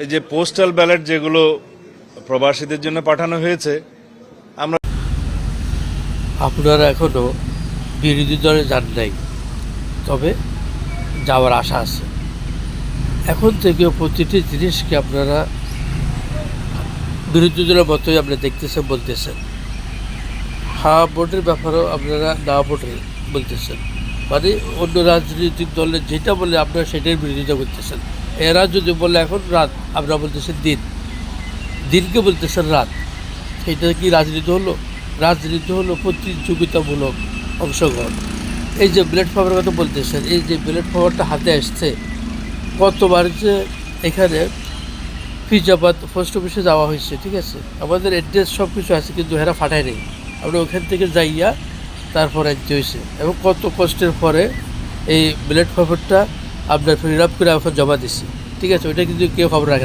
এই যে postal ballot যেগুলো প্রবাসীদের জন্য পাঠানো হয়েছে, আমরা আপনারা এখনো বিরোধী দলে যান নাই, তবে যাওয়ার আশা আছে। এখন থেকে প্রতিটি জিনিসকে আপনারা বিরোধী দলের মতোই আপনি দেখতেছেন, বলতেছেন। হ্যাঁ ভোটের ব্যাপারেও আপনারা না ভোটে বলতেছেন, মানে অন্য রাজনৈতিক দলের যেটা বলে আপনারা সেটাই বিরোধিতা করতেছেন। এরা যদি বলে এখন রাত, আপনারা বলতেছেন দিন, দিনকে বলতেছেন রাত। এটা কি রাজনীতি হলো? রাজনীতি হলো প্রতিযোগিতামূলক অংশগ্রহণ। এই যে প্ল্যাটফর্মের কথা বলতেছেন, এই যে প্ল্যাটফর্মটা হাতে আসছে, কতবার যে এখানে ফিজাবাদ পোস্ট অফিসে যাওয়া হয়েছে, ঠিক আছে, আমাদের অ্যাড্রেস সব কিছু আছে, কিন্তু এরা ফাটায় নেই। আমরা ওখান থেকে যাইয়া তারপর আনতে হয়েছে, এবং কত কষ্টের পরে এই প্ল্যাটফর্মটা আপনার ফিল আপ করে এখন জমা দিচ্ছি, ঠিক আছে। ওইটা কিন্তু কেউ খবর রাখে